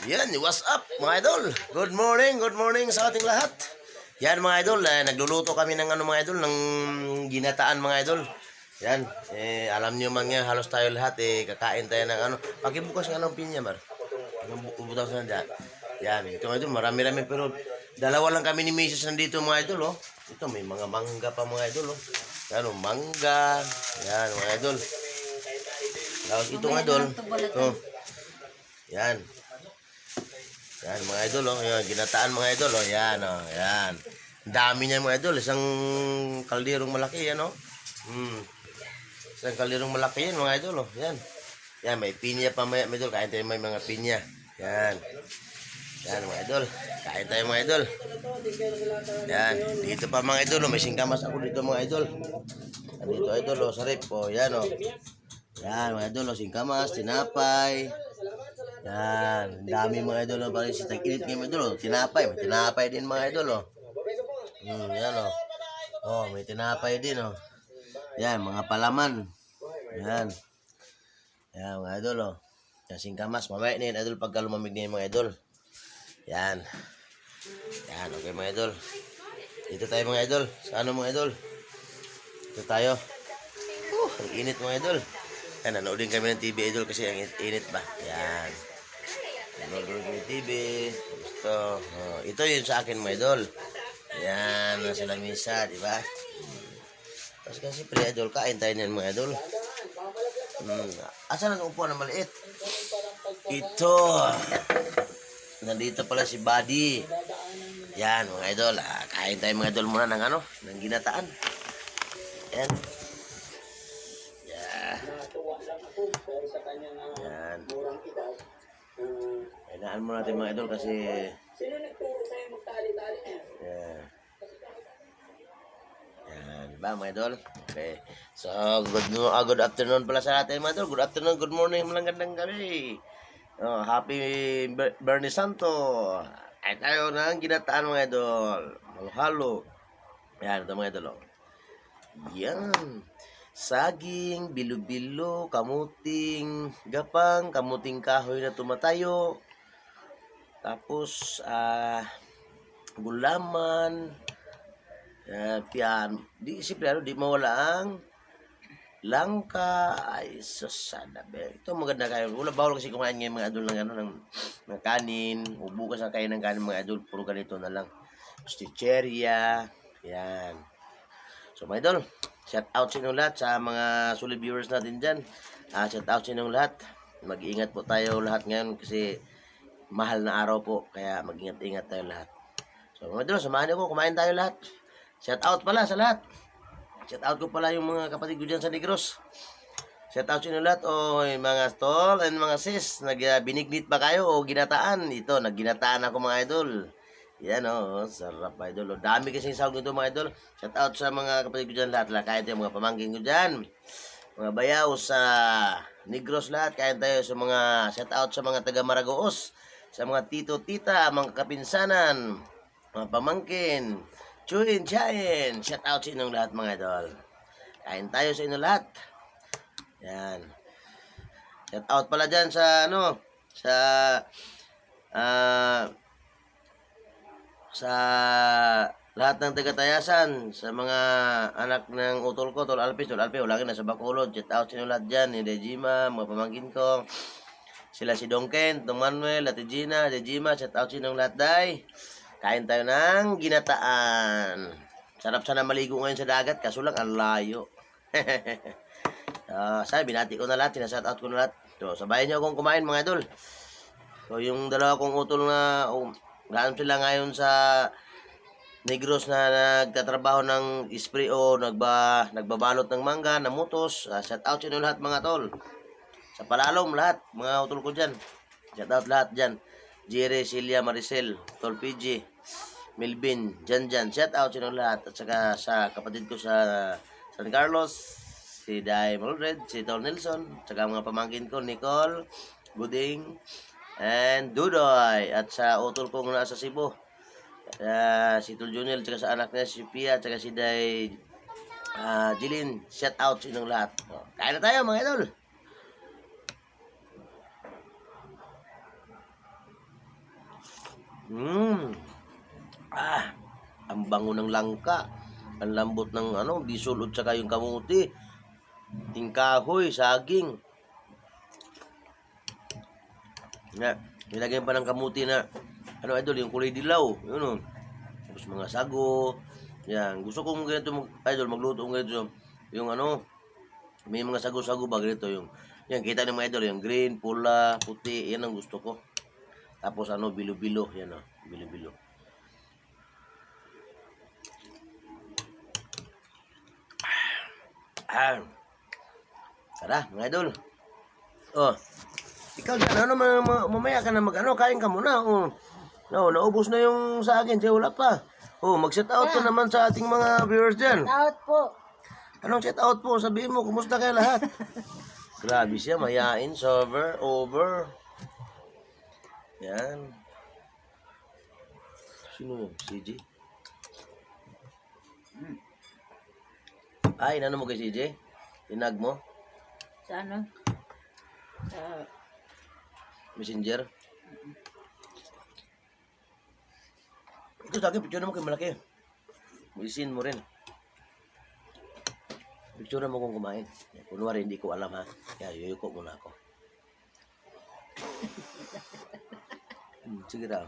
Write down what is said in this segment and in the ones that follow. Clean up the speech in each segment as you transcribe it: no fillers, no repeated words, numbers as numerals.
Yan, what's up mga idol? Good morning sa ating lahat. Yan mga idol, nagluluto kami ng mga idol, ng ginataan mga idol. Yan, alam niyo man nga, halos tayo lahat, kakain tayo ng pakibukas ng pinya, mar. Bubutaw sa dyan. Yan, ito mga idol, marami-rami pero dalawa lang kami ni Mrs. nandito mga idol, oh. Ito, may mga mangga pa mga idol, oh. Yan, mangga. Yan, mga idol. Tapos ito mga idol, ito. Yan. Yan mga idol, oh. Yan, ginataan mga idol, oh. Yan, oh. Yan. Ang dami niya mga idol, isang kalderong malaki yan, oh. Isang kalderong malaki yan mga idol, oh. Yan. Yan, may pinya pa mga idol, kain tayo may mga pinya. Yan. Yan mga idol, kain tayo mga idol. Yan, dito pa mga idol, oh. May singkamas ako dito mga idol. Dito idol, oh, sarip, oh. Yan, oh. Yan mga idol, oh, singkamas, tinapay. Yan, dami mga idol, oh, parang si tag-init ngayon mga idol, oh. Tinapay, may tinapay din mga idol, oh. Yan, oh. Oh, may tinapay din, oh. Yan, mga palaman. Yan. Yan mga idol, oh. Yan, singkamas, mamaya na yun idol pagka lumamig na yun mga idol. Yan. Yan, okay mga idol. Dito tayo mga idol. Sa ano mga idol? Dito tayo. Ang init mga idol. Yan, nanood din kami ng TV idol kasi ang init ba. Yan. Nanood din kami ng TV. Gusto. Oh, ito yun sa akin mga idol. Yan, nasa lamisa, di ba? Tapos kasi pre idol, kain tayo niyan mga idol. Asan ang upuan na maliit? Ito. Nandito pala si Buddy. Yan mga idol, kain tayo mga idol muna ng ng ginataan. Yan. Yan. Yan. Kainaan mo natin mga idol kasi yan. Yan, diba mga idol? Okay. So, good afternoon pala sa atin mga idol. Good afternoon, good morning, magandang gabi. Oh, happy Bernie Santo. Ay tayo ng ginataan mga idol. Halo-halo. Yan, ito mga idol. Yan. Saging, bilo-bilo, kamuting gapang, kamuting kahoy na tumatayo. Tapos, gulaman. Yan. Di mawala ang langka. Ay, susana be. Ito maganda kayo. Wala bawal kasi kumain ngayon mga idol ng kanin. O bukas na kain ng kanin mga idol. Puro ganito na lang. Sticheria. Yan. So mga idol, shout out sa inyong lahat sa mga solid viewers natin dyan. Shout out sa inyong lahat. Mag-iingat po tayo lahat ngayon kasi mahal na araw po. Kaya mag-ingat-ingat tayo lahat. So mga idol, samahan niyo ko. Kumain tayo lahat. Shout out pala sa lahat. Shout out ko pala yung mga kapatid ko dyan sa Negros. Shout out sa inyo lahat. O mga tol and mga sis. Binignit ba kayo o ginataan? Ito, nagginataan ako mga idol. Yan o, sarap idol. O, dami kasing sahog nito mga idol. Shout out sa mga kapatid ko dyan lahat. Kahit yung mga pamangkin ko dyan. Mga bayaw sa Negros lahat. Kahit tayo sa mga shout out sa mga taga Maragoos. Sa mga tito-tita, mga kapinsanan, mga pamangkin. Chuin, chain. Shout out sa inyong lahat mga idol. Kain tayo sa inyong lahat. Yan. Shout out pala dyan sa sa lahat ng taga-tayasan, sa mga anak ng utol ko, Tol Alpes, lagi nasa Bacolod. Shout out sa inyong lahat dyan. Ni Dejima, mga pamangkin ko. Sila si Dongken, Tong Manuel, Ate Gina, Dejima. Shout out sa inyong lahat, day. Kain tayo ng ginataan. Sarap sana maligo ngayon sa dagat, kaso lang ang layo. Sabi, binati ko na lahat, sinashout ko na lahat. So, sabayan niyo akong kumain mga idol. So, yung dalawa kong utol na, gaano sila ngayon sa Negros na nagtatrabaho ng spray o nagbabalot ng mangga, na mutos. Shout out sa inyo lahat mga tol. Sa Palalom lahat, mga utol ko dyan. Shout out lahat dyan. Jerry, Celia, Maricel, Tol PG, Melvin, Janjan, shout out sa inyo lahat. At saka sa kapatid ko sa San Carlos, si Day Maldred, si Tol Nelson, at saka mga pamangkin ko, Nicole, Buding, and Dudoy. At sa utol kong nasa Cebu, si Tol Junior, at saka sa anak niya, si Pia, at saka si Day Jilin, shout out sa inyong lahat. Kain na tayo mga idol. Mm. Ah, ang bango ng langka. Ang lambot ng bisol at saka yung kamuti. Ting kahoy, saging. Nga, nilagyan pa ng kamuti na idol, yung kulay dilaw. Yun o. Tapos mga sago. Yan. Gusto kong ganito idol, magluto ng ganito. Yung may mga sago-sago ba ganito yung yan, kita ng mga idol, yung green, pula, puti, yan ang gusto ko. Tapos bilo-bilo, yan bilo-bilo. Ah. Tara, mga idol. Oh. Ikaw dyan, mamaya ka na kain ka muna. Oh. No, naubos na yung sa akin, siya wala pa. Oh, mag-set out ka naman sa ating mga viewers dyan. Out po. Anong set out po? Sabihin mo, kumusta kayo lahat? Grabe siya, mayain, server, over. Yan. Sino yun? CJ? Ay, inano mo kay CJ? Tinag mo? Sa ano? Sa... Messenger? Ito sa akin, picture mo kay malaki. Isin mo rin. Picture mo kung kumain. Kunwari, hindi ko alam ha. Kaya yuyuko muna ako. Sige daw.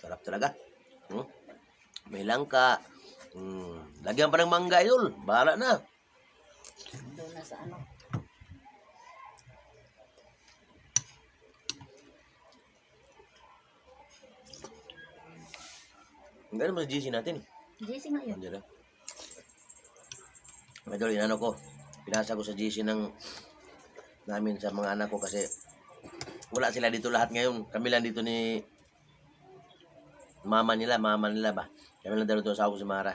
Sarap talaga. May langka. Lagyan pa ng mangga idol. Bahala na. Doon na sa ano. Ang gano'n mo sa GC natin. GC nga yun. Andiyan na. Idol, inano ko. Pinasa ko sa GC namin sa mga anak ko kasi wala sila dito lahat ngayon. Kami lang dito ni mama nila ba. Kami lang dito sa ako si Mara.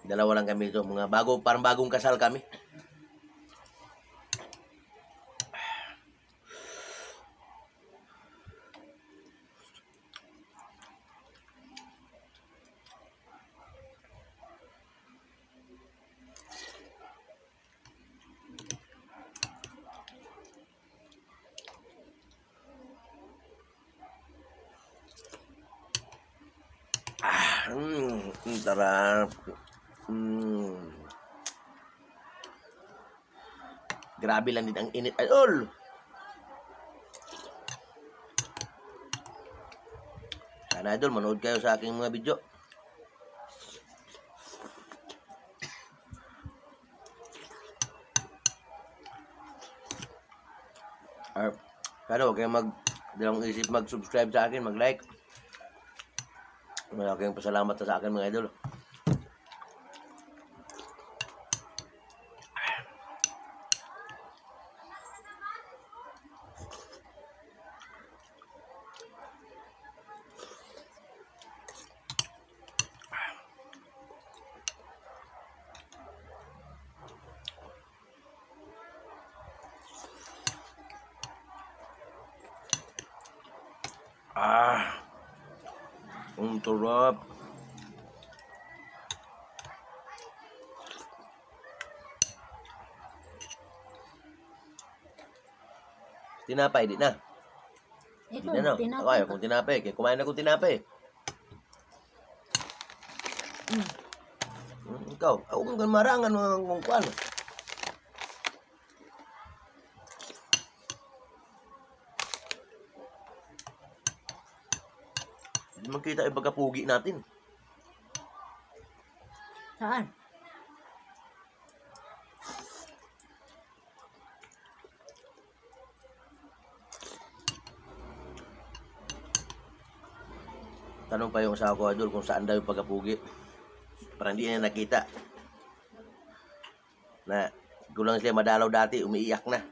Dalawa lang kami dito. Parang bagong kasal kami. Sarap. Grabe lang din ang init. Idol! Sana idol, manood kayo sa aking mga video. Pero huwag kayong dalawang isip mag-subscribe sa akin, mag-like. Huwag kayong pasalamat sa akin mga idol. Ang sarap. Tinapay, di na. Ito, Di na, no? Ako ayaw kong tinapay. Kaya kumain akong tinapay. Ikaw, ako kung marangan ng kuwan. Hindi makita yung pagkapugi natin. Saan? Tanong pa yung asawa ko, idol, kung saan daw yung pagkapugi. Parang hindi niya nakita. Na, kulang sila madalaw dati, umiiyak na.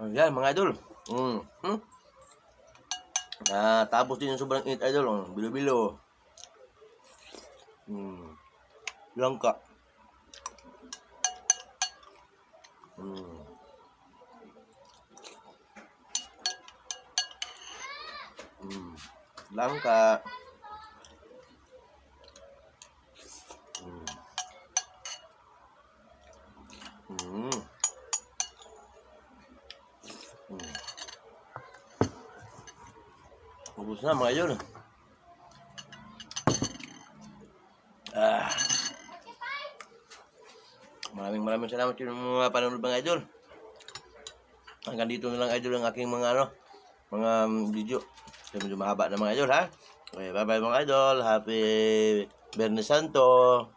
Ayan, mga idol. Tapos din yung sobrang init, idol. Bilo-bilo. Langka. Langka. Ubus na mga idol. Maraming salamat yung mga panonood mga idol. Hanggang dito na lang idol ang aking mga video. Kasi medyo mahaba na mga idol ha. Okay, bye bye mga idol. Happy Bernes Santo.